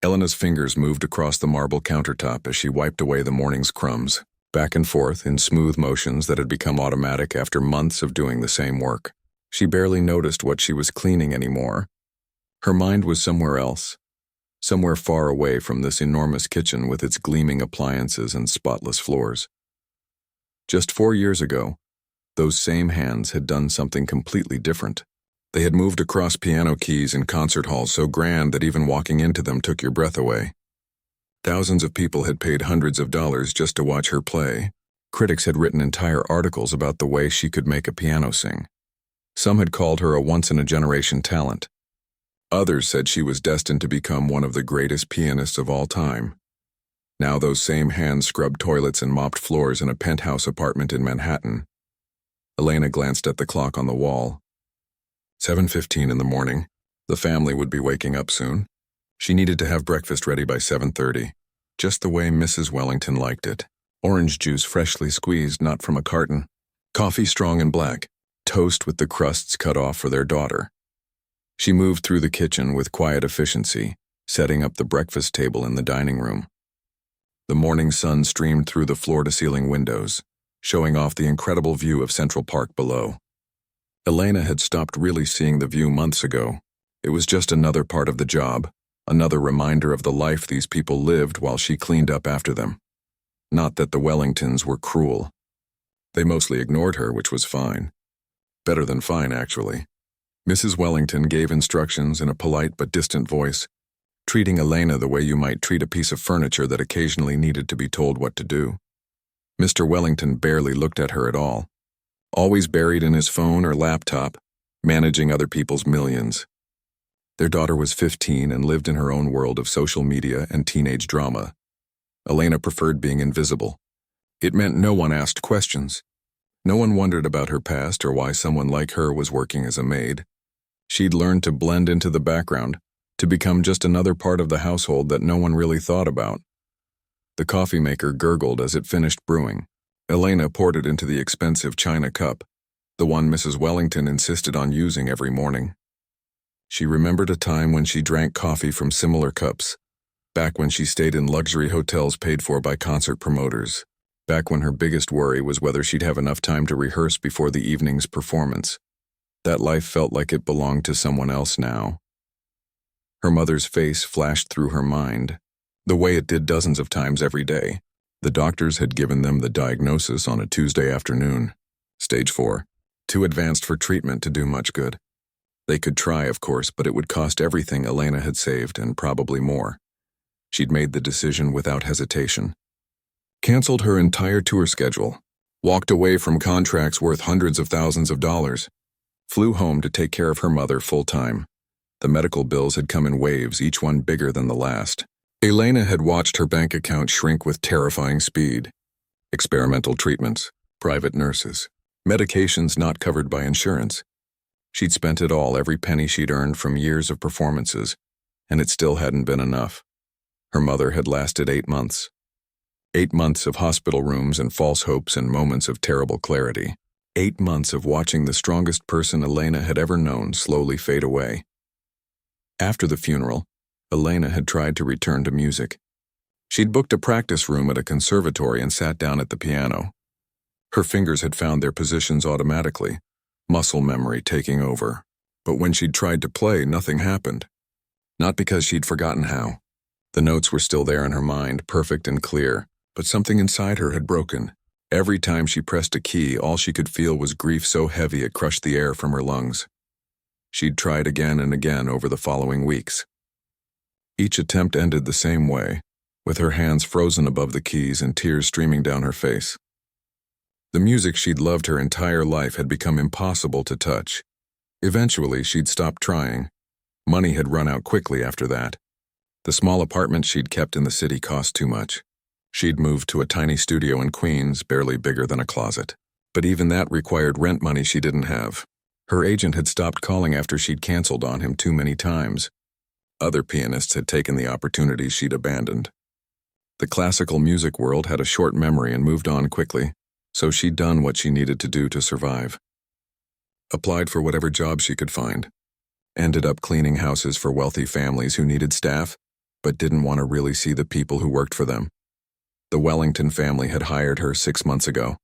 Elena's fingers moved across the marble countertop as she wiped away the morning's crumbs, back and forth in smooth motions that had become automatic after months of doing the same work. She barely noticed what she was cleaning anymore. Her mind was somewhere else, somewhere far away from this enormous kitchen with its gleaming appliances and spotless floors. Just 4 years ago, those same hands had done something completely different. They had moved across piano keys in concert halls so grand that even walking into them took your breath away. Thousands of people had paid hundreds of dollars just to watch her play. Critics had written entire articles about the way she could make a piano sing. Some had called her a once-in-a-generation talent. Others said she was destined to become one of the greatest pianists of all time. Now those same hands scrubbed toilets and mopped floors in a penthouse apartment in Manhattan. Elena glanced at the clock on the wall. 7:15 in the morning. The family would be waking up soon. She needed to have breakfast ready by 7:30, just the way Mrs. Wellington liked it. Orange juice freshly squeezed, not from a carton. Coffee strong and black. Toast with the crusts cut off for their daughter. She moved through the kitchen with quiet efficiency, setting up the breakfast table in the dining room. The morning sun streamed through the floor-to-ceiling windows, showing off the incredible view of Central Park below. Elena had stopped really seeing the view months ago. It was just another part of the job, another reminder of the life these people lived while she cleaned up after them. Not that the Wellingtons were cruel. They mostly ignored her, which was fine. Better than fine, actually. Mrs. Wellington gave instructions in a polite but distant voice, treating Elena the way you might treat a piece of furniture that occasionally needed to be told what to do. Mr. Wellington barely looked at her at all, always buried in his phone or laptop, managing other people's millions. Their daughter was 15 and lived in her own world of social media and teenage drama. Elena preferred being invisible. It meant no one asked questions. No one wondered about her past or why someone like her was working as a maid. She'd learned to blend into the background, to become just another part of the household that no one really thought about. The coffee maker gurgled as it finished brewing. Elena poured it into the expensive china cup, the one Mrs. Wellington insisted on using every morning. She remembered a time when she drank coffee from similar cups, back when she stayed in luxury hotels paid for by concert promoters, back when her biggest worry was whether she'd have enough time to rehearse before the evening's performance. That life felt like it belonged to someone else now. Her mother's face flashed through her mind, the way it did dozens of times every day. The doctors had given them the diagnosis on a Tuesday afternoon. Stage 4. Too advanced for treatment to do much good. They could try, of course, but it would cost everything Elena had saved and probably more. She'd made the decision without hesitation. Canceled her entire tour schedule, walked away from contracts worth hundreds of thousands of dollars, flew home to take care of her mother full-time. The medical bills had come in waves, each one bigger than the last. Elena had watched her bank account shrink with terrifying speed. Experimental treatments, private nurses, medications not covered by insurance. She'd spent it all, every penny she'd earned from years of performances, and it still hadn't been enough. Her mother had lasted 8 months. 8 months of hospital rooms and false hopes and moments of terrible clarity. 8 months of watching the strongest person Elena had ever known slowly fade away. After the funeral, Elena had tried to return to music. She'd booked a practice room at a conservatory and sat down at the piano. Her fingers had found their positions automatically, muscle memory taking over. But when she'd tried to play, nothing happened. Not because she'd forgotten how. The notes were still there in her mind, perfect and clear, but something inside her had broken. Every time she pressed a key, all she could feel was grief so heavy it crushed the air from her lungs. She'd tried again and again over the following weeks. Each attempt ended the same way, with her hands frozen above the keys and tears streaming down her face. The music she'd loved her entire life had become impossible to touch. Eventually, she'd stopped trying. Money had run out quickly after that. The small apartment she'd kept in the city cost too much. She'd moved to a tiny studio in Queens, barely bigger than a closet. But even that required rent money she didn't have. Her agent had stopped calling after she'd canceled on him too many times. Other pianists had taken the opportunities she'd abandoned. The classical music world had a short memory and moved on quickly, so she'd done what she needed to do to survive. Applied for whatever job she could find. Ended up cleaning houses for wealthy families who needed staff, but didn't want to really see the people who worked for them. The Wellington family had hired her 6 months ago.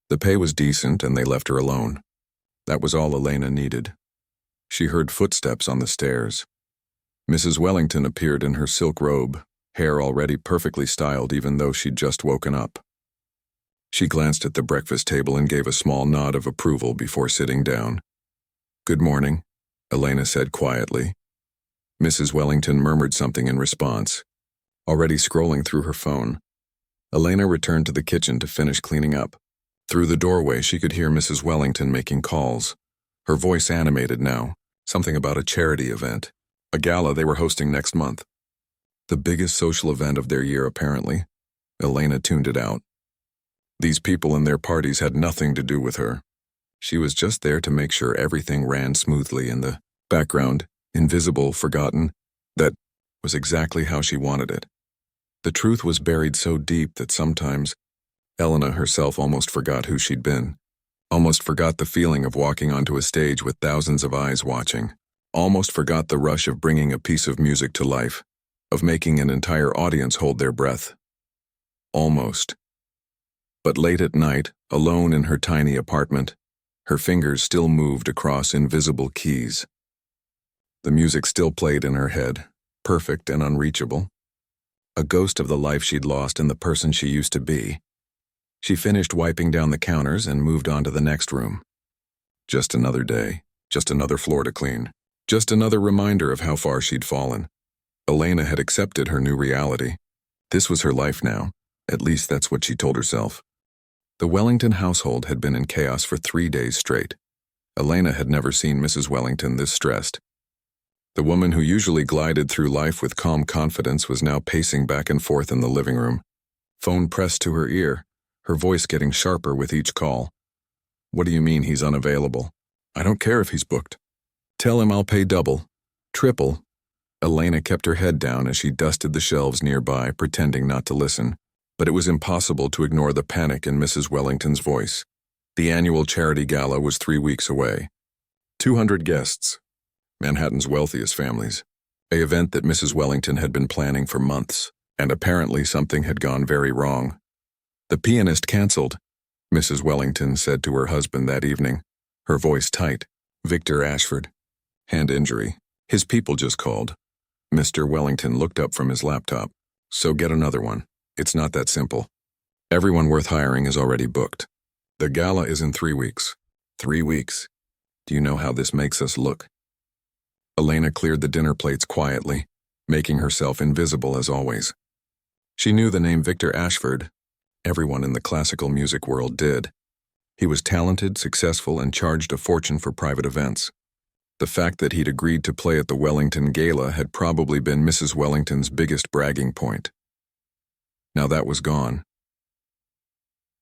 The pay was decent and they left her alone. That was all Elena needed. She heard footsteps on the stairs. Mrs. Wellington appeared in her silk robe, hair already perfectly styled even though she'd just woken up. She glanced at the breakfast table and gave a small nod of approval before sitting down. "Good morning," Elena said quietly. Mrs. Wellington murmured something in response, already scrolling through her phone. Elena returned to the kitchen to finish cleaning up. Through the doorway, she could hear Mrs. Wellington making calls. Her voice animated now, something about a charity event, a gala they were hosting next month. The biggest social event of their year, apparently. Elena tuned it out. These people and their parties had nothing to do with her. She was just there to make sure everything ran smoothly in the background, invisible, forgotten. That was exactly how she wanted it. The truth was buried so deep that sometimes Elena herself almost forgot who she'd been, almost forgot the feeling of walking onto a stage with thousands of eyes watching, almost forgot the rush of bringing a piece of music to life, of making an entire audience hold their breath. Almost. But late at night, alone in her tiny apartment, her fingers still moved across invisible keys. The music still played in her head, perfect and unreachable. A ghost of the life she'd lost and the person she used to be. She finished wiping down the counters and moved on to the next room. Just another day, just another floor to clean, just another reminder of how far she'd fallen. Elena had accepted her new reality. This was her life now, at least that's what she told herself. The Wellington household had been in chaos for 3 days straight. Elena had never seen Mrs. Wellington this stressed. The woman who usually glided through life with calm confidence was now pacing back and forth in the living room, phone pressed to her ear, her voice getting sharper with each call. "What do you mean he's unavailable? I don't care if he's booked. Tell him I'll pay double, triple." Elena kept her head down as she dusted the shelves nearby, pretending not to listen. But it was impossible to ignore the panic in Mrs. Wellington's voice. The annual charity gala was 3 weeks away. 200 guests. Manhattan's wealthiest families. An event that Mrs. Wellington had been planning for months, and apparently something had gone very wrong. "The pianist canceled," Mrs. Wellington said to her husband that evening, her voice tight. "Victor Ashford. Hand injury. His people just called." Mr. Wellington looked up from his laptop. "So get another one. It's not that simple. Everyone worth hiring is already booked. The gala is in 3 weeks. 3 weeks. Do you know how this makes us look?" Elena cleared the dinner plates quietly, making herself invisible as always. She knew the name Victor Ashford. Everyone in the classical music world did. He was talented, successful, and charged a fortune for private events. The fact that he'd agreed to play at the Wellington Gala had probably been Mrs. Wellington's biggest bragging point. Now that was gone.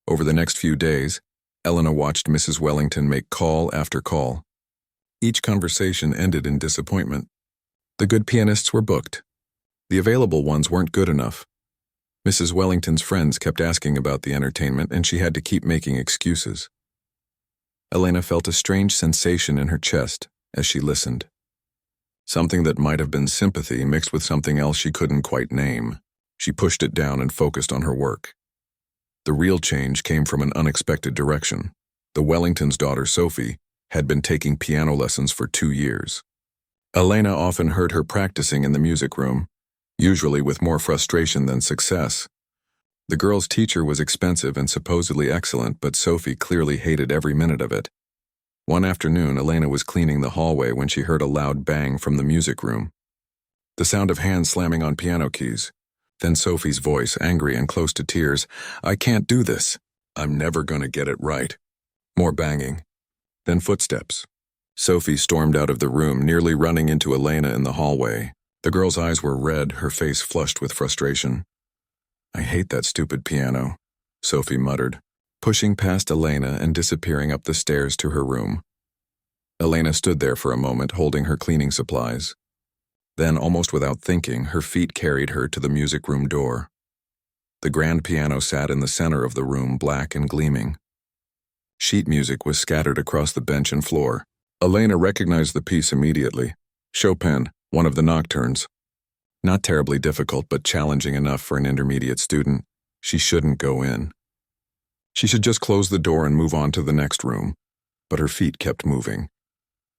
Over the next few days, Elena watched Mrs. Wellington make call after call. Each conversation ended in disappointment. The good pianists were booked. The available ones weren't good enough. Mrs. Wellington's friends kept asking about the entertainment, and she had to keep making excuses. Elena felt a strange sensation in her chest as she listened. Something that might have been sympathy mixed with something else she couldn't quite name. She pushed it down and focused on her work. The real change came from an unexpected direction. The Wellington's daughter, Sophie, had been taking piano lessons for 2 years. Elena often heard her practicing in the music room, usually with more frustration than success. The girl's teacher was expensive and supposedly excellent, but Sophie clearly hated every minute of it. One afternoon, Elena was cleaning the hallway when she heard a loud bang from the music room. The sound of hands slamming on piano keys. Then Sophie's voice, angry and close to tears. "I can't do this. I'm never gonna get it right." More banging. Then footsteps. Sophie stormed out of the room, nearly running into Elena in the hallway. The girl's eyes were red, her face flushed with frustration. "I hate that stupid piano," Sophie muttered, pushing past Elena and disappearing up the stairs to her room. Elena stood there for a moment, holding her cleaning supplies. Then, almost without thinking, her feet carried her to the music room door. The grand piano sat in the center of the room, black and gleaming. Sheet music was scattered across the bench and floor. Elena recognized the piece immediately. Chopin, one of the nocturnes. Not terribly difficult, but challenging enough for an intermediate student. She shouldn't go in. She should just close the door and move on to the next room. But her feet kept moving.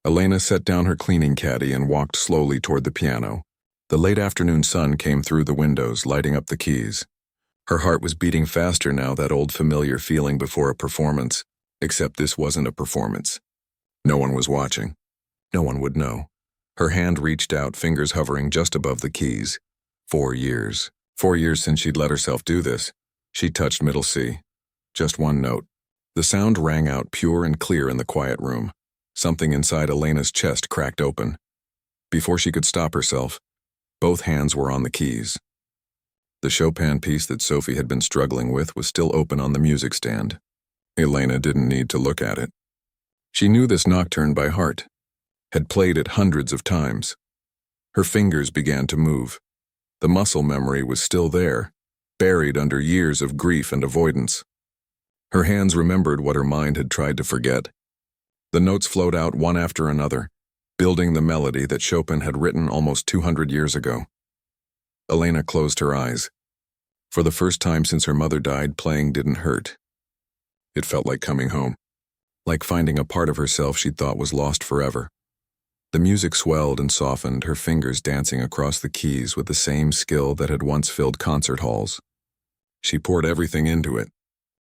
Elena set down her cleaning caddy and walked slowly toward the piano. The late afternoon sun came through the windows, lighting up the keys. Her heart was beating faster now, that old familiar feeling before a performance, except this wasn't a performance. No one was watching. No one would know. Her hand reached out, fingers hovering just above the keys. 4 years. 4 years since she'd let herself do this. She touched middle C. Just one note. The sound rang out pure and clear in the quiet room. Something inside Elena's chest cracked open. Before she could stop herself, both hands were on the keys. The Chopin piece that Sophie had been struggling with was still open on the music stand. Elena didn't need to look at it. She knew this nocturne by heart, had played it hundreds of times. Her fingers began to move. The muscle memory was still there, buried under years of grief and avoidance. Her hands remembered what her mind had tried to forget. The notes flowed out one after another, building the melody that Chopin had written almost 200 years ago. Elena closed her eyes. For the first time since her mother died, playing didn't hurt. It felt like coming home, like finding a part of herself she'd thought was lost forever. The music swelled and softened, her fingers dancing across the keys with the same skill that had once filled concert halls. She poured everything into it.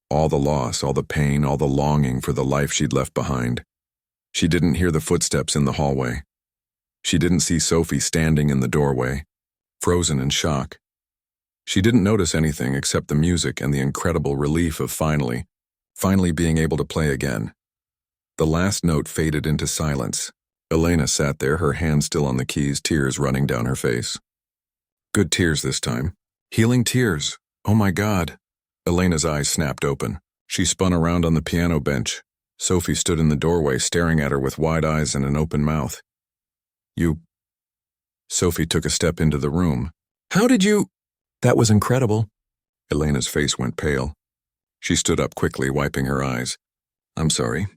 All the loss, all the pain, all the longing for the life she'd left behind. She didn't hear the footsteps in the hallway. She didn't see Sophie standing in the doorway, frozen in shock. She didn't notice anything except the music and the incredible relief of finally being able to play again. The last note faded into silence. Elena sat there, her hand still on the keys, tears running down her face. Good tears this time. Healing tears. Oh my God. Elena's eyes snapped open. She spun around on the piano bench. Sophie stood in the doorway, staring at her with wide eyes and an open mouth. You... Sophie took a step into the room. How did you... That was incredible. Elena's face went pale. She stood up quickly, wiping her eyes. I'm sorry.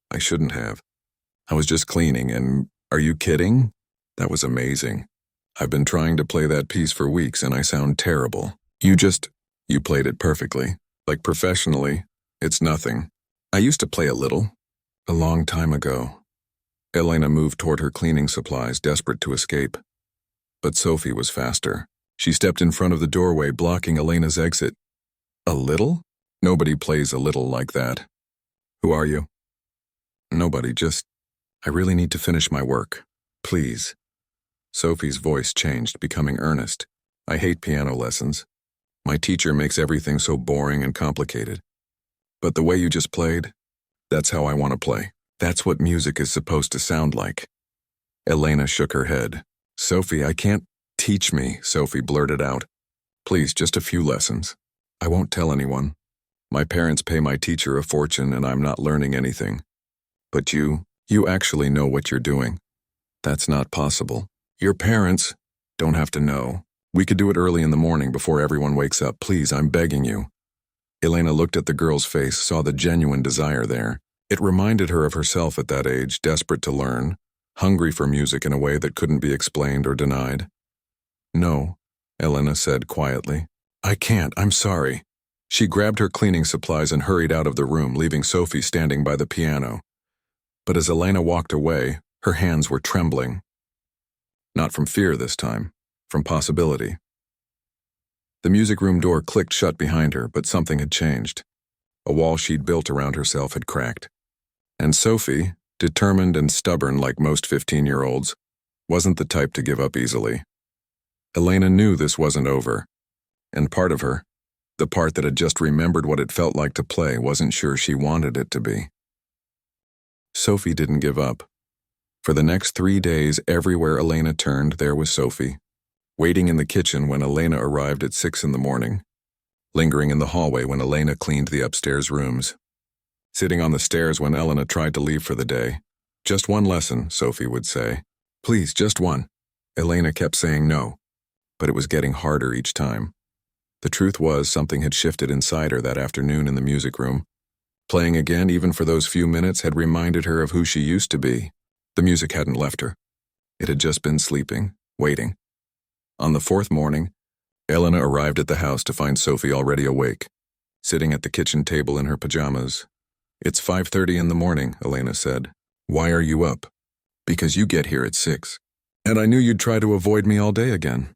I shouldn't have. I was just cleaning and... Are you kidding? That was amazing. I've been trying to play that piece for weeks and I sound terrible. You played it perfectly. Like professionally. It's nothing. I used to play a little. A long time ago. Elena moved toward her cleaning supplies, desperate to escape. But Sophie was faster. She stepped in front of the doorway, blocking Elena's exit. A little? Nobody plays a little like that. Who are you? Nobody, just... I really need to finish my work. Please. Sophie's voice changed, becoming earnest. I hate piano lessons. My teacher makes everything so boring and complicated. But the way you just played, that's how I want to play. That's what music is supposed to sound like. Elena shook her head. Sophie, I can't... Teach me, Sophie blurted out. Please, just a few lessons. I won't tell anyone. My parents pay my teacher a fortune and I'm not learning anything. But you actually know what you're doing. That's not possible. Your parents don't have to know. We could do it early in the morning before everyone wakes up. Please, I'm begging you. Elena looked at the girl's face, saw the genuine desire there. It reminded her of herself at that age, desperate to learn, hungry for music in a way that couldn't be explained or denied. No, Elena said quietly. I can't, I'm sorry. She grabbed her cleaning supplies and hurried out of the room, leaving Sophie standing by the piano. But as Elena walked away, her hands were trembling. Not from fear this time, from possibility. The music room door clicked shut behind her, but something had changed. A wall she'd built around herself had cracked. And Sophie, determined and stubborn like most 15-year-olds, wasn't the type to give up easily. Elena knew this wasn't over, and part of her, the part that had just remembered what it felt like to play, wasn't sure she wanted it to be. Sophie didn't give up. For the next 3 days, everywhere Elena turned, there was Sophie, waiting in the kitchen when Elena arrived at 6 in the morning, lingering in the hallway when Elena cleaned the upstairs rooms, sitting on the stairs when Elena tried to leave for the day. Just one lesson, Sophie would say. Please, just one. Elena kept saying no, but it was getting harder each time. The truth was, something had shifted inside her that afternoon in the music room. Playing again, even for those few minutes, had reminded her of who she used to be. The music hadn't left her. It had just been sleeping, waiting. On the fourth morning, Elena arrived at the house to find Sophie already awake, sitting at the kitchen table in her pajamas. "It's 5:30 in the morning," Elena said. "Why are you up?" "Because you get here at 6. And I knew you'd try to avoid me all day again."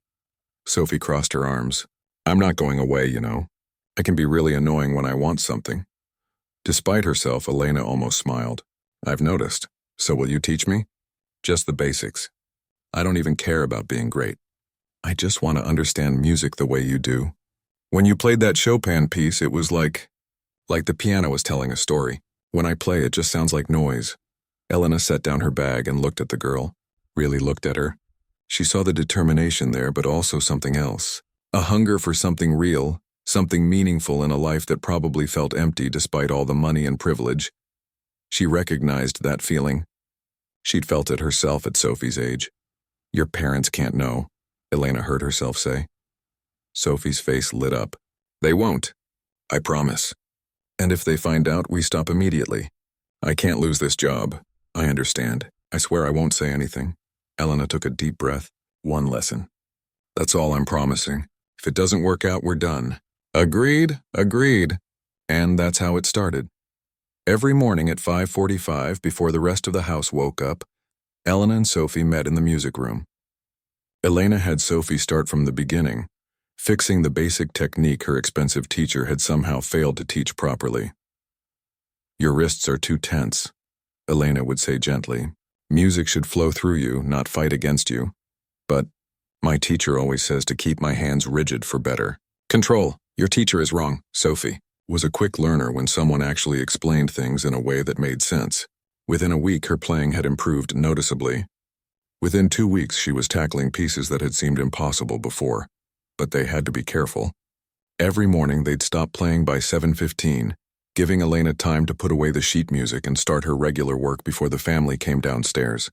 Sophie crossed her arms. "I'm not going away, you know. I can be really annoying when I want something." Despite herself, Elena almost smiled. "I've noticed. So will you teach me?" "Just the basics. I don't even care about being great. I just want to understand music the way you do. When you played that Chopin piece, it was like the piano was telling a story. When I play, it just sounds like noise." Elena set down her bag and looked at the girl. Really looked at her. She saw the determination there, but also something else. A hunger for something real, something meaningful in a life that probably felt empty despite all the money and privilege. She recognized that feeling. She'd felt it herself at Sophie's age. "Your parents can't know," Elena heard herself say. Sophie's face lit up. "They won't. I promise. And if they find out, we stop immediately. I can't lose this job. I understand. I swear I won't say anything." Elena took a deep breath. "One lesson. That's all I'm promising. If it doesn't work out, we're done." "Agreed, agreed." And that's how it started. Every morning at 5:45, before the rest of the house woke up, Elena and Sophie met in the music room. Elena had Sophie start from the beginning, fixing the basic technique her expensive teacher had somehow failed to teach properly. "Your wrists are too tense," Elena would say gently. "Music should flow through you, not fight against you. But my teacher always says to keep my hands rigid for better." "Control. Your teacher is wrong, Sophie." Was a quick learner when someone actually explained things in a way that made sense. Within a week, her playing had improved noticeably. Within 2 weeks, she was tackling pieces that had seemed impossible before. But they had to be careful. Every morning, they'd stop playing by 7:15, giving Elena time to put away the sheet music and start her regular work before the family came downstairs.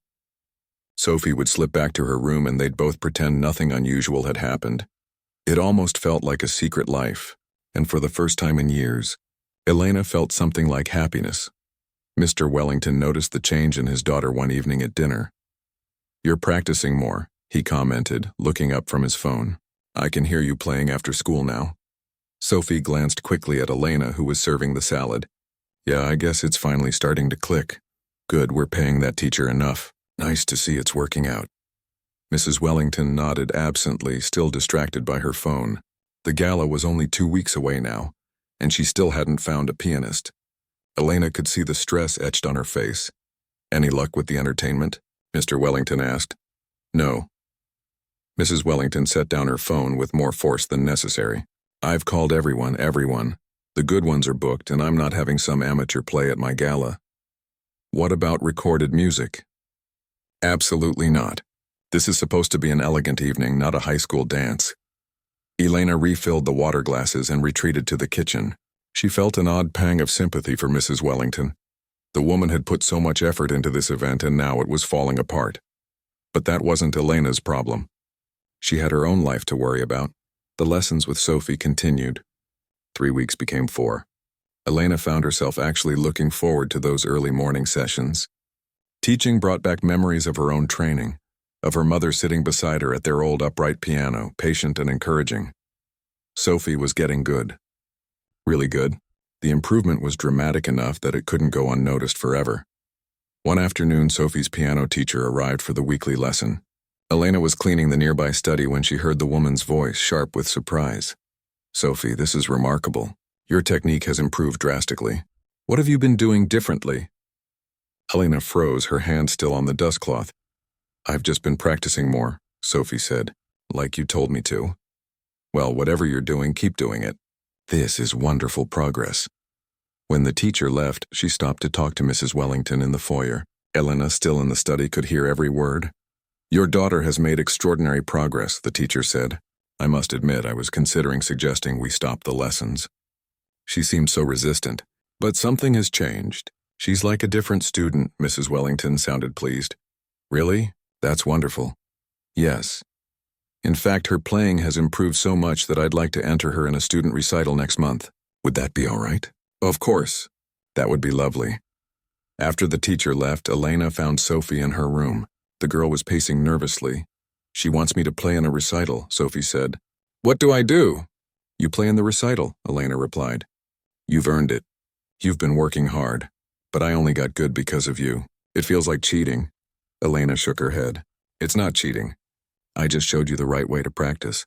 Sophie would slip back to her room and they'd both pretend nothing unusual had happened. It almost felt like a secret life, and for the first time in years, Elena felt something like happiness. Mr. Wellington noticed the change in his daughter one evening at dinner. "You're practicing more," he commented, looking up from his phone. "I can hear you playing after school now." Sophie glanced quickly at Elena, who was serving the salad. "Yeah, I guess it's finally starting to click. Good, we're paying that teacher enough. Nice to see it's working out." Mrs. Wellington nodded absently, still distracted by her phone. The gala was only 2 weeks away now, and she still hadn't found a pianist. Elena could see the stress etched on her face. "Any luck with the entertainment?" Mr. Wellington asked. "No." Mrs. Wellington set down her phone with more force than necessary. "I've called everyone. The good ones are booked, and I'm not having some amateur play at my gala." "What about recorded music?" "Absolutely not. This is supposed to be an elegant evening, not a high school dance." Elena refilled the water glasses and retreated to the kitchen. She felt an odd pang of sympathy for Mrs. Wellington. The woman had put so much effort into this event and now it was falling apart. But that wasn't Elena's problem. She had her own life to worry about. The lessons with Sophie continued. 3 weeks became 4. Elena found herself actually looking forward to those early morning sessions. Teaching brought back memories of her own training, of her mother sitting beside her at their old upright piano, patient and encouraging. Sophie was getting good. Really good. The improvement was dramatic enough that it couldn't go unnoticed forever. One afternoon, Sophie's piano teacher arrived for the weekly lesson. Elena was cleaning the nearby study when she heard the woman's voice, sharp with surprise. "Sophie, this is remarkable. Your technique has improved drastically. What have you been doing differently?" Elena froze, her hand still on the dustcloth. "I've just been practicing more," Sophie said, "like you told me to." "Well, whatever you're doing, keep doing it. This is wonderful progress." When the teacher left, she stopped to talk to Mrs. Wellington in the foyer. Elena, still in the study, could hear every word. "Your daughter has made extraordinary progress," the teacher said. "I must admit, I was considering suggesting we stop the lessons. She seemed so resistant. But something has changed. She's like a different student," Mrs. Wellington sounded pleased. "Really? That's wonderful." "Yes. In fact, her playing has improved so much that I'd like to enter her in a student recital next month. Would that be all right?" "Of course. That would be lovely." After the teacher left, Elena found Sophie in her room. The girl was pacing nervously. She wants me to play in a recital, Sophie said. What do I do? You play in the recital, Elena replied. You've earned it. You've been working hard. But I only got good because of you. It feels like cheating. Elena shook her head. It's not cheating. I just showed you the right way to practice.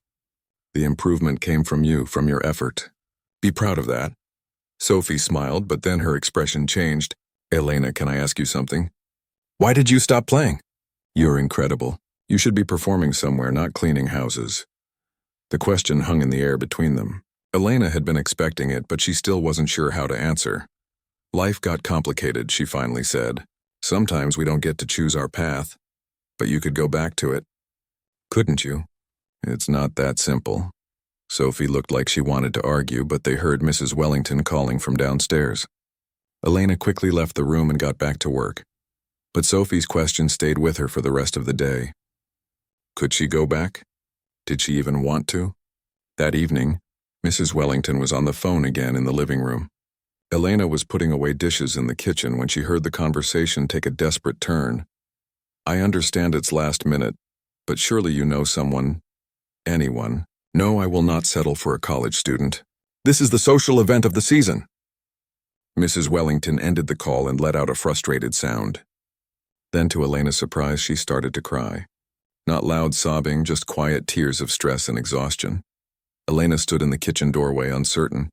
The improvement came from you, from your effort. Be proud of that. Sophie smiled, but then her expression changed. Elena, can I ask you something? Why did you stop playing? You're incredible. You should be performing somewhere, not cleaning houses. The question hung in the air between them. Elena had been expecting it, but she still wasn't sure how to answer. Life got complicated, she finally said. Sometimes we don't get to choose our path, but you could go back to it. Couldn't you? It's not that simple. Sophie looked like she wanted to argue, but they heard Mrs. Wellington calling from downstairs. Elena quickly left the room and got back to work. But Sophie's question stayed with her for the rest of the day. Could she go back? Did she even want to? That evening, Mrs. Wellington was on the phone again in the living room. Elena was putting away dishes in the kitchen when she heard the conversation take a desperate turn. I understand it's last minute, but surely you know someone, anyone. No, I will not settle for a college student. This is the social event of the season. Mrs. Wellington ended the call and let out a frustrated sound. Then, to Elena's surprise, she started to cry. Not loud sobbing, just quiet tears of stress and exhaustion. Elena stood in the kitchen doorway, uncertain.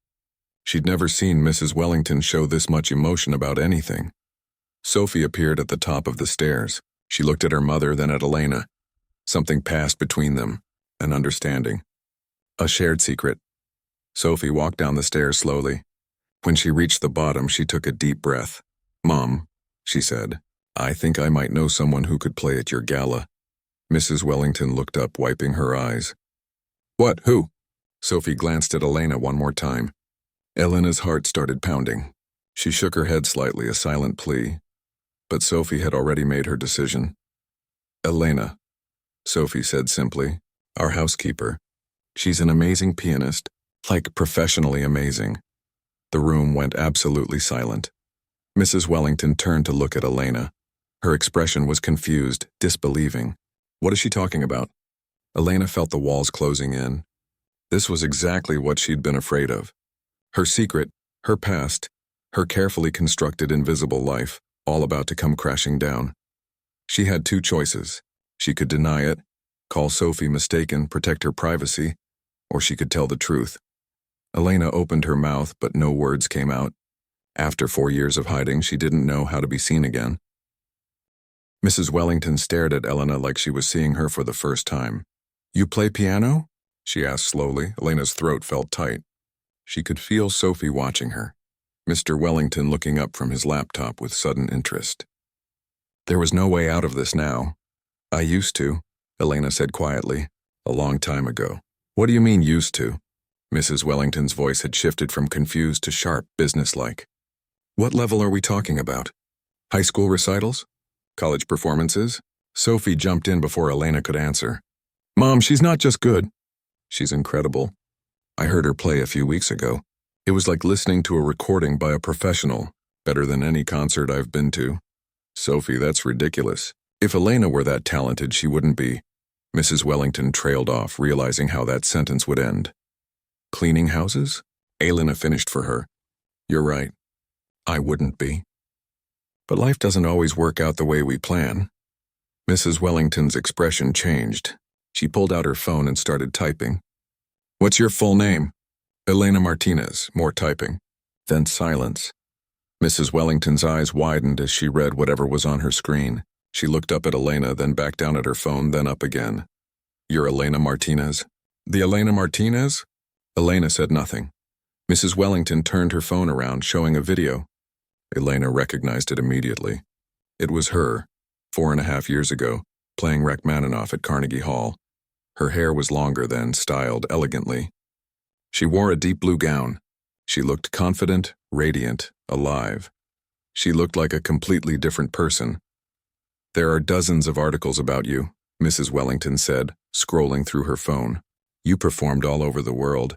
She'd never seen Mrs. Wellington show this much emotion about anything. Sophie appeared at the top of the stairs. She looked at her mother, then at Elena. Something passed between them, an understanding. A shared secret. Sophie walked down the stairs slowly. When she reached the bottom, she took a deep breath. Mom, she said, I think I might know someone who could play at your gala. Mrs. Wellington looked up, wiping her eyes. What, who? Sophie glanced at Elena one more time. Elena's heart started pounding. She shook her head slightly, a silent plea. But Sophie had already made her decision. Elena, Sophie said simply, our housekeeper. She's an amazing pianist, like professionally amazing. The room went absolutely silent. Mrs. Wellington turned to look at Elena. Her expression was confused, disbelieving. What is she talking about? Elena felt the walls closing in. This was exactly what she'd been afraid of. Her secret, her past, her carefully constructed invisible life, all about to come crashing down. She had two choices. She could deny it, call Sophie mistaken, protect her privacy, or she could tell the truth. Elena opened her mouth, but no words came out. After 4 years of hiding, she didn't know how to be seen again. Mrs. Wellington stared at Elena like she was seeing her for the first time. You play piano? She asked slowly. Elena's throat felt tight. She could feel Sophie watching her. Mr. Wellington looking up from his laptop with sudden interest. There was no way out of this now. I used to, Elena said quietly, a long time ago. What do you mean used to? Mrs. Wellington's voice had shifted from confused to sharp, businesslike. What level are we talking about? High school recitals? College performances? Sophie jumped in before Elena could answer. Mom, she's not just good. She's incredible. I heard her play a few weeks ago. It was like listening to a recording by a professional, better than any concert I've been to. Sophie, that's ridiculous. If Elena were that talented, she wouldn't be. Mrs. Wellington trailed off, realizing how that sentence would end. Cleaning houses? Elena finished for her. You're right. I wouldn't be. But life doesn't always work out the way we plan. Mrs. Wellington's expression changed. She pulled out her phone and started typing. What's your full name? Elena Martinez. More typing. Then silence. Mrs. Wellington's eyes widened as she read whatever was on her screen. She looked up at Elena, then back down at her phone, then up again. You're Elena Martinez? The Elena Martinez? Elena said nothing. Mrs. Wellington turned her phone around, showing a video. Elena recognized it immediately. It was her, 4.5 years ago, playing Rachmaninoff at Carnegie Hall. Her hair was longer then, styled elegantly. She wore a deep blue gown. She looked confident, radiant, alive. She looked like a completely different person. There are dozens of articles about you, Mrs. Wellington said, scrolling through her phone. You performed all over the world.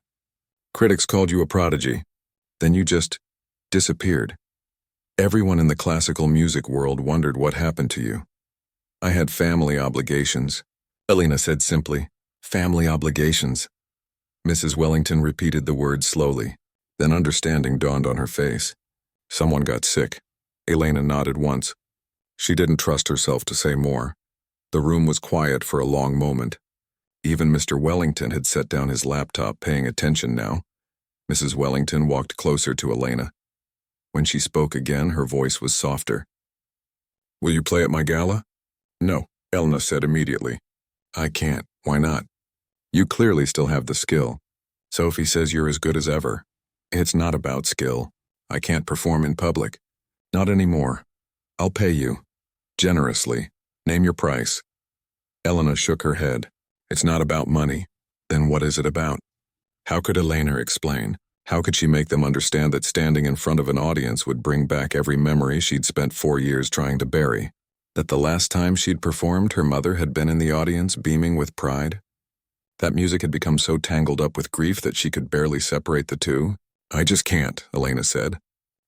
Critics called you a prodigy. Then you just disappeared. Everyone in the classical music world wondered what happened to you. I had family obligations. Elena said simply. Family obligations. Mrs. Wellington repeated the words slowly. Then understanding dawned on her face. Someone got sick. Elena nodded once. She didn't trust herself to say more. The room was quiet for a long moment. Even Mr. Wellington had set down his laptop, paying attention now. Mrs. Wellington walked closer to Elena. When she spoke again, her voice was softer. Will you play at my gala? No, Elena said immediately. I can't. Why not? You clearly still have the skill. Sophie says you're as good as ever. It's not about skill. I can't perform in public. Not anymore. I'll pay you. Generously. Name your price. Elena shook her head. It's not about money. Then what is it about? How could Elena explain? How could she make them understand that standing in front of an audience would bring back every memory she'd spent 4 years trying to bury? That the last time she'd performed, her mother had been in the audience beaming with pride? That music had become so tangled up with grief that she could barely separate the two? I just can't, Elena said.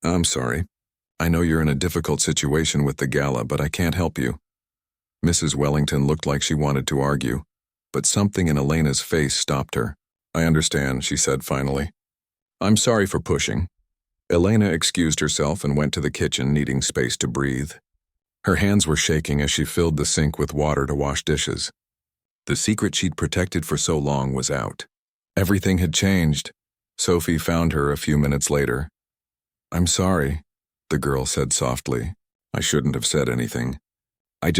I'm sorry. I know you're in a difficult situation with the gala, but I can't help you. Mrs. Wellington looked like she wanted to argue, but something in Elena's face stopped her. I understand, she said finally. I'm sorry for pushing. Elena excused herself and went to the kitchen, needing space to breathe. Her hands were shaking as she filled the sink with water to wash dishes. The secret she'd protected for so long was out. Everything had changed. Sophie found her a few minutes later. I'm sorry, the girl said softly. I shouldn't have said anything. I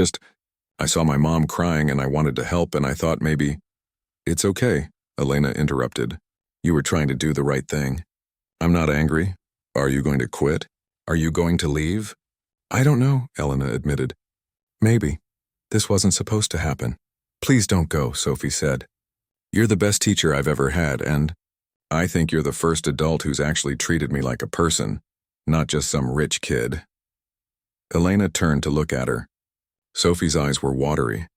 saw my mom crying and I wanted to help and I thought maybe... It's okay, Elena interrupted. You were trying to do the right thing. I'm not angry. Are you going to quit? Are you going to leave? I don't know, Elena admitted. Maybe. This wasn't supposed to happen. Please don't go, Sophie said. You're the best teacher I've ever had, and I think you're the first adult who's actually treated me like a person, not just some rich kid. Elena turned to look at her. Sophie's eyes were watery,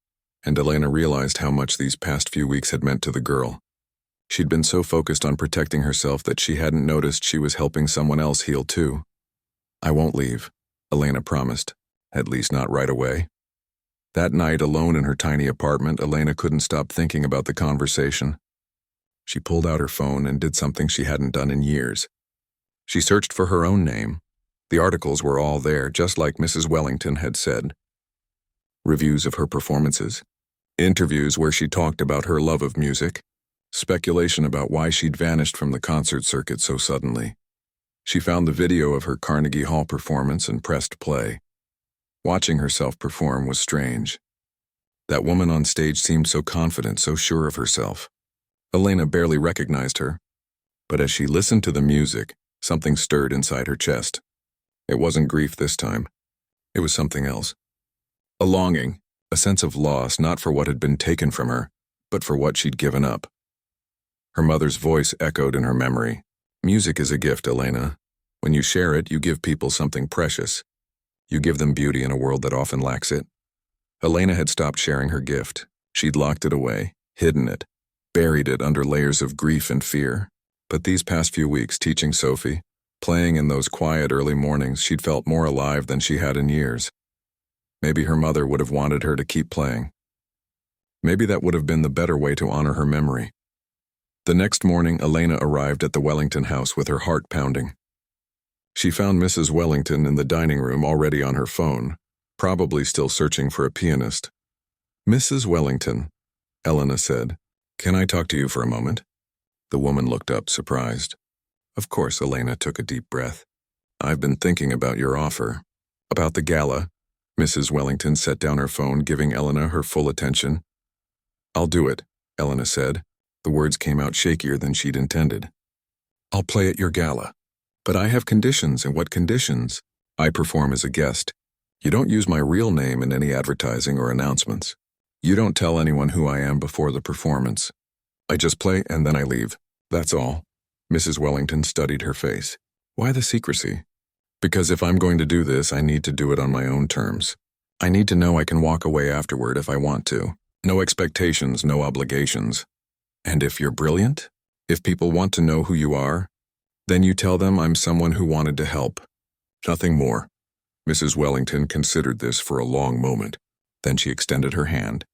and Elena realized how much these past few weeks had meant to the girl. She'd been so focused on protecting herself that she hadn't noticed she was helping someone else heal too. I won't leave, Elena promised, at least not right away. That night, alone in her tiny apartment, Elena couldn't stop thinking about the conversation. She pulled out her phone and did something she hadn't done in years. She searched for her own name. The articles were all there, just like Mrs. Wellington had said. Reviews of her performances, interviews where she talked about her love of music, speculation about why she'd vanished from the concert circuit so suddenly. She found the video of her Carnegie Hall performance and pressed play. Watching herself perform was strange. That woman on stage seemed so confident, so sure of herself. Elena barely recognized her. But as she listened to the music, something stirred inside her chest. It wasn't grief this time. It was something else. A longing, a sense of loss, not for what had been taken from her, but for what she'd given up. Her mother's voice echoed in her memory. Music is a gift, Elena. When you share it, you give people something precious. You give them beauty in a world that often lacks it. Elena had stopped sharing her gift. She'd locked it away, hidden it, buried it under layers of grief and fear. But these past few weeks teaching Sophie, playing in those quiet early mornings, she'd felt more alive than she had in years. Maybe her mother would have wanted her to keep playing. Maybe that would have been the better way to honor her memory. The next morning, Elena arrived at the Wellington house with her heart pounding. She found Mrs. Wellington in the dining room already on her phone, probably still searching for a pianist. Mrs. Wellington, Elena said, can I talk to you for a moment? The woman looked up, surprised. Of course, Elena took a deep breath. I've been thinking about your offer. About the gala. Mrs. Wellington set down her phone, giving Elena her full attention. I'll do it, Elena said. The words came out shakier than she'd intended. I'll play at your gala. But I have conditions, and what conditions? I perform as a guest. You don't use my real name in any advertising or announcements. You don't tell anyone who I am before the performance. I just play and then I leave. That's all. Mrs. Wellington studied her face. Why the secrecy? Because if I'm going to do this, I need to do it on my own terms. I need to know I can walk away afterward if I want to. No expectations, no obligations. And if you're brilliant, if people want to know who you are, then you tell them I'm someone who wanted to help. Nothing more. Mrs. Wellington considered this for a long moment. Then she extended her hand.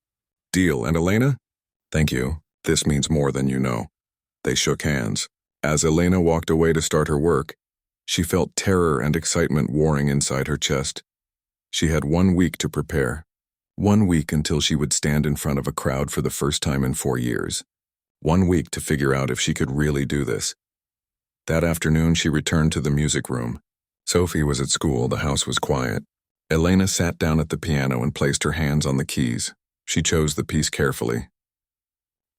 Deal, and Elena? Thank you. This means more than you know. They shook hands. As Elena walked away to start her work, she felt terror and excitement warring inside her chest. She had 1 week to prepare. 1 week until she would stand in front of a crowd for the first time in 4 years. 1 week to figure out if she could really do this. That afternoon, she returned to the music room. Sophie was at school, the house was quiet. Elena sat down at the piano and placed her hands on the keys. She chose the piece carefully.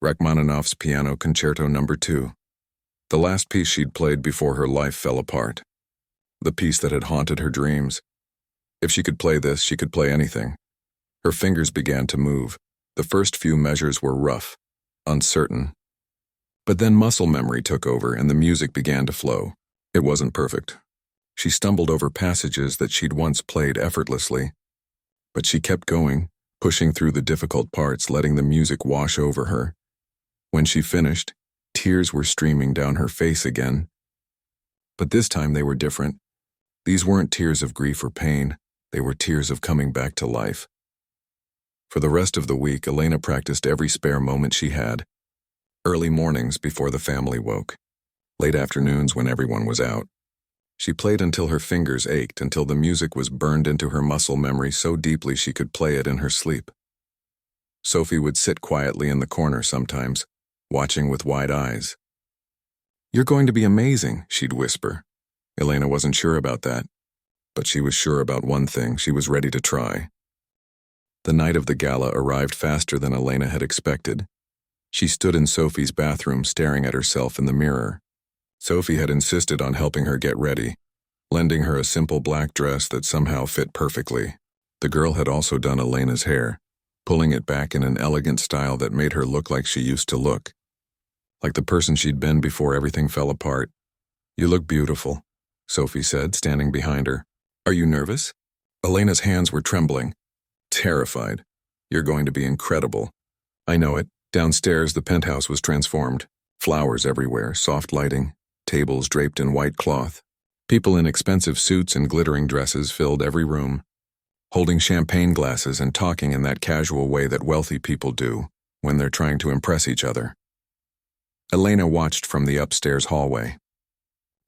Rachmaninoff's Piano Concerto No. 2. The last piece she'd played before her life fell apart. The piece that had haunted her dreams. If she could play this, she could play anything. Her fingers began to move. The first few measures were rough, uncertain. But then muscle memory took over and the music began to flow. It wasn't perfect. She stumbled over passages that she'd once played effortlessly. But she kept going, pushing through the difficult parts, letting the music wash over her. When she finished, tears were streaming down her face again. But this time they were different. These weren't tears of grief or pain. They were tears of coming back to life. For the rest of the week, Elena practiced every spare moment she had. Early mornings before the family woke. Late afternoons when everyone was out. She played until her fingers ached, until the music was burned into her muscle memory so deeply she could play it in her sleep. Sophie would sit quietly in the corner sometimes, watching with wide eyes. "You're going to be amazing," she'd whisper. Elena wasn't sure about that, but she was sure about one thing: she was ready to try. The night of the gala arrived faster than Elena had expected. She stood in Sophie's bathroom staring at herself in the mirror. Sophie had insisted on helping her get ready, lending her a simple black dress that somehow fit perfectly. The girl had also done Elena's hair, pulling it back in an elegant style that made her look like she used to look. Like the person she'd been before everything fell apart. "You look beautiful," Sophie said, standing behind her. "Are you nervous?" Elena's hands were trembling. Terrified. "You're going to be incredible." "I know it." Downstairs, the penthouse was transformed. Flowers everywhere, soft lighting, tables draped in white cloth. People in expensive suits and glittering dresses filled every room, holding champagne glasses and talking in that casual way that wealthy people do when they're trying to impress each other. Elena watched from the upstairs hallway.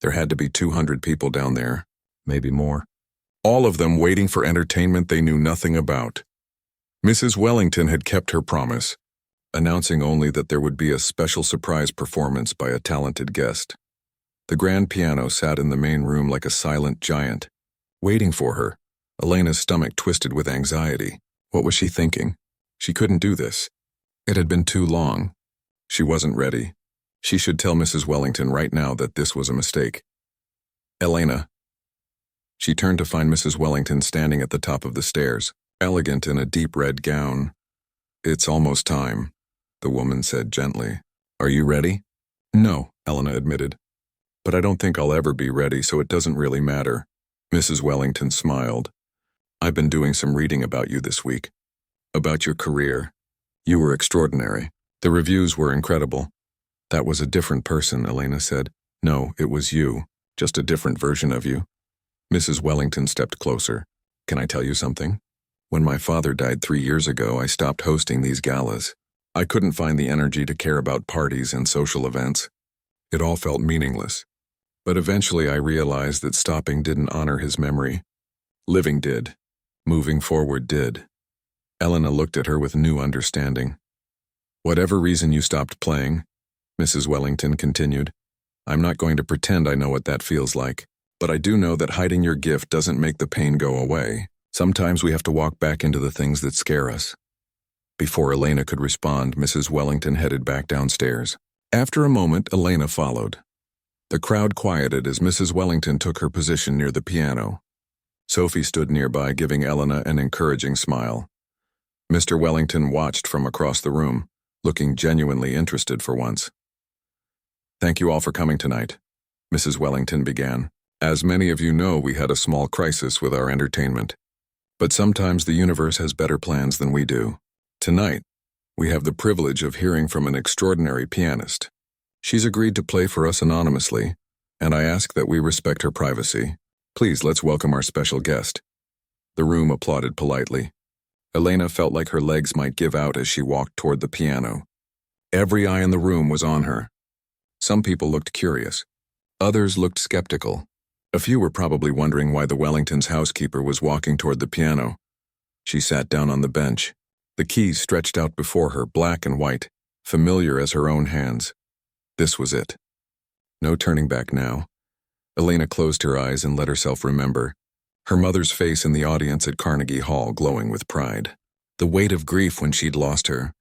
There had to be 200 people down there, maybe more. All of them waiting for entertainment they knew nothing about. Mrs. Wellington had kept her promise, announcing only that there would be a special surprise performance by a talented guest. The grand piano sat in the main room like a silent giant, waiting for her. Elena's stomach twisted with anxiety. What was she thinking? She couldn't do this. It had been too long. She wasn't ready. She should tell Mrs. Wellington right now that this was a mistake. "Elena." She turned to find Mrs. Wellington standing at the top of the stairs, elegant in a deep red gown. "It's almost time," the woman said gently. "Are you ready?" "No," Elena admitted. "But I don't think I'll ever be ready, so it doesn't really matter." Mrs. Wellington smiled. "I've been doing some reading about you this week. About your career. You were extraordinary. The reviews were incredible." "That was a different person," Elena said. "No, it was you. Just a different version of you." Mrs. Wellington stepped closer. "Can I tell you something? When my father died 3 years ago, I stopped hosting these galas. I couldn't find the energy to care about parties and social events. It all felt meaningless. But eventually I realized that stopping didn't honor his memory. Living did. Moving forward did." Elena looked at her with new understanding. "Whatever reason you stopped playing," Mrs. Wellington continued, "I'm not going to pretend I know what that feels like. But I do know that hiding your gift doesn't make the pain go away. Sometimes we have to walk back into the things that scare us." Before Elena could respond, Mrs. Wellington headed back downstairs. After a moment, Elena followed. The crowd quieted as Mrs. Wellington took her position near the piano. Sophie stood nearby, giving Elena an encouraging smile. Mr. Wellington watched from across the room, looking genuinely interested for once. "Thank you all for coming tonight," Mrs. Wellington began. "As many of you know, we had a small crisis with our entertainment. But sometimes the universe has better plans than we do. Tonight, we have the privilege of hearing from an extraordinary pianist. She's agreed to play for us anonymously, and I ask that we respect her privacy. Please, let's welcome our special guest." The room applauded politely. Elena felt like her legs might give out as she walked toward the piano. Every eye in the room was on her. Some people looked curious. Others looked skeptical. A few were probably wondering why the Wellingtons' housekeeper was walking toward the piano. She sat down on the bench. The keys stretched out before her, black and white, familiar as her own hands. This was it. No turning back now. Elena closed her eyes and let herself remember. Her mother's face in the audience at Carnegie Hall glowing with pride. The weight of grief when she'd lost her.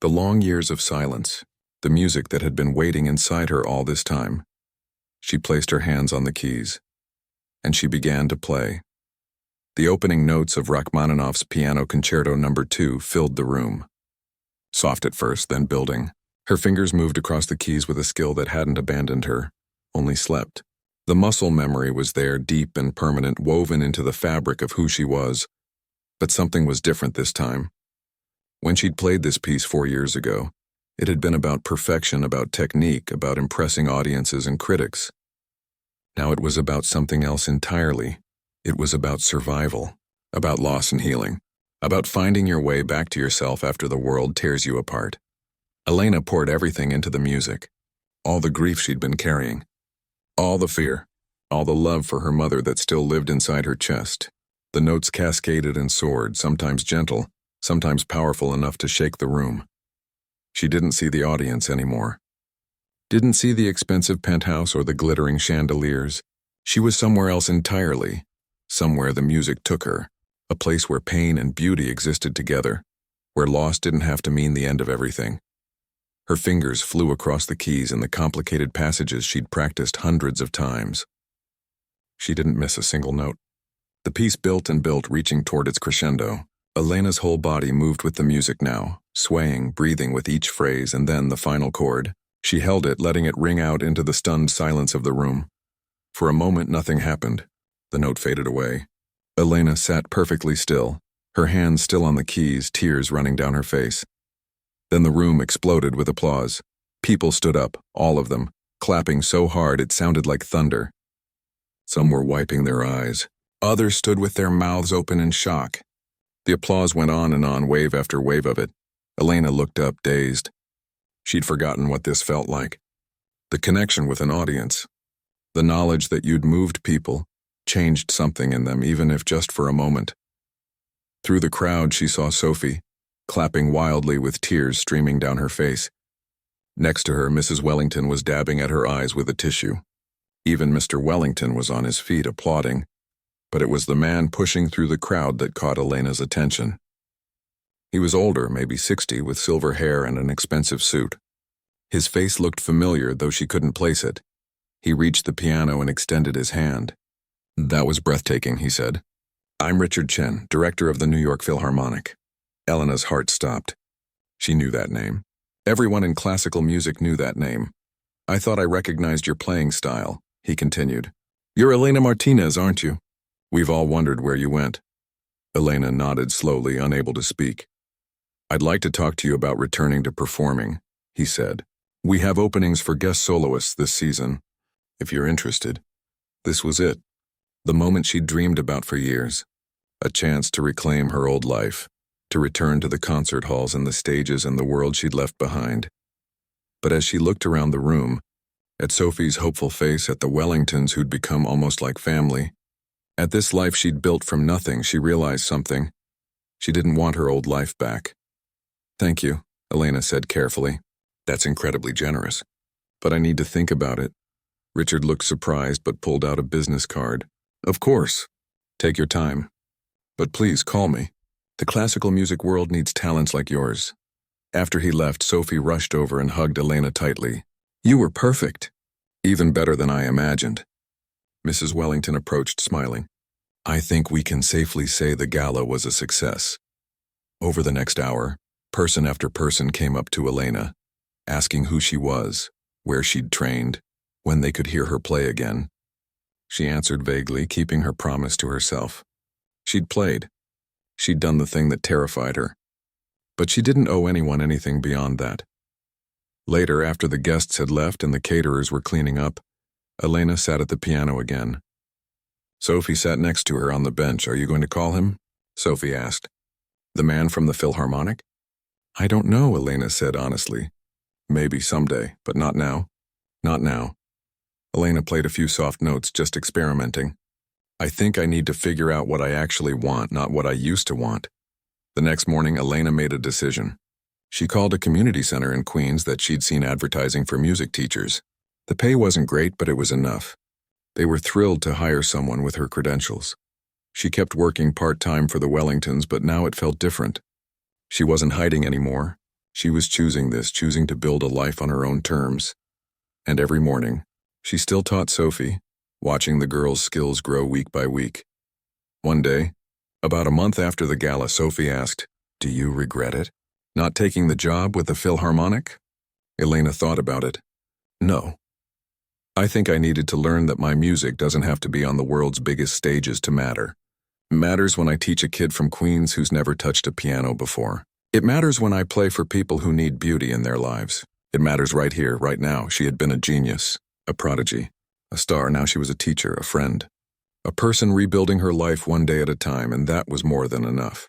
The long years of silence. The music that had been waiting inside her all this time. She placed her hands on the keys. And she began to play. The opening notes of Rachmaninoff's Piano Concerto No. 2 filled the room. Soft at first, then building. Her fingers moved across the keys with a skill that hadn't abandoned her, only slept. The muscle memory was there, deep and permanent, woven into the fabric of who she was. But something was different this time. When she'd played this piece 4 years ago, it had been about perfection, about technique, about impressing audiences and critics. Now it was about something else entirely. It was about survival, about loss and healing, about finding your way back to yourself after the world tears you apart. Elena poured everything into the music, all the grief she'd been carrying, all the fear, all the love for her mother that still lived inside her chest. The notes cascaded and soared, sometimes gentle, sometimes powerful enough to shake the room. She didn't see the audience anymore. Didn't see the expensive penthouse or the glittering chandeliers. She was somewhere else entirely, somewhere the music took her, a place where pain and beauty existed together, where loss didn't have to mean the end of everything. Her fingers flew across the keys in the complicated passages she'd practiced hundreds of times. She didn't miss a single note. The piece built and built, reaching toward its crescendo. Elena's whole body moved with the music now, swaying, breathing with each phrase, and then the final chord. She held it, letting it ring out into the stunned silence of the room. For a moment, nothing happened. The note faded away. Elena sat perfectly still, her hands still on the keys, tears running down her face. Then the room exploded with applause. People stood up, all of them, clapping so hard it sounded like thunder. Some were wiping their eyes. Others stood with their mouths open in shock. The applause went on and on, wave after wave of it. Elena looked up, dazed. She'd forgotten what this felt like. The connection with an audience. The knowledge that you'd moved people, changed something in them, even if just for a moment. Through the crowd, she saw Sophie, clapping wildly with tears streaming down her face. Next to her, Mrs. Wellington was dabbing at her eyes with a tissue. Even Mr. Wellington was on his feet, applauding. But it was the man pushing through the crowd that caught Elena's attention. He was older, maybe 60, with silver hair and an expensive suit. His face looked familiar, though she couldn't place it. He reached the piano and extended his hand. "That was breathtaking," he said. "I'm Richard Chen, director of the New York Philharmonic." Elena's heart stopped. She knew that name. Everyone in classical music knew that name. "I thought I recognized your playing style," he continued. "You're Elena Martinez, aren't you? We've all wondered where you went." Elena nodded slowly, unable to speak. "I'd like to talk to you about returning to performing," he said. "We have openings for guest soloists this season, if you're interested." This was it. The moment she'd dreamed about for years. A chance to reclaim her old life, to return to the concert halls and the stages and the world she'd left behind. But as she looked around the room, at Sophie's hopeful face, at the Wellingtons who'd become almost like family, at this life she'd built from nothing, she realized something. She didn't want her old life back. "Thank you," Elena said carefully. "That's incredibly generous. But I need to think about it." Richard looked surprised but pulled out a business card. "Of course. Take your time. But please call me. The classical music world needs talents like yours." After he left, Sophie rushed over and hugged Elena tightly. "You were perfect. Even better than I imagined." Mrs. Wellington approached, smiling. "I think we can safely say the gala was a success." Over the next hour, person after person came up to Elena, asking who she was, where she'd trained, when they could hear her play again. She answered vaguely, keeping her promise to herself. She'd played. She'd done the thing that terrified her. But she didn't owe anyone anything beyond that. Later, after the guests had left and the caterers were cleaning up, Elena sat at the piano again. Sophie sat next to her on the bench. "Are you going to call him?" Sophie asked. The man from the Philharmonic? I don't know, Elena said honestly. Maybe someday, but not now. Not now. Elena played a few soft notes, just experimenting. I think I need to figure out what I actually want, not what I used to want. The next morning, Elena made a decision. She called a community center in Queens that she'd seen advertising for music teachers. The pay wasn't great, but it was enough. They were thrilled to hire someone with her credentials. She kept working part-time for the Wellingtons, but now it felt different. She wasn't hiding anymore. She was choosing to build a life on her own terms. And every morning, she still taught Sophie, watching the girls' skills grow week by week. One day, about a month after the gala, Sophie asked, "Do you regret it? Not taking the job with the Philharmonic?" Elena thought about it. No. I think I needed to learn that my music doesn't have to be on the world's biggest stages to matter. It matters when I teach a kid from Queens who's never touched a piano before. It matters when I play for people who need beauty in their lives. It matters right here, right now. She had been a genius, a prodigy, a star. Now she was a teacher, a friend, a person rebuilding her life one day at a time, and that was more than enough.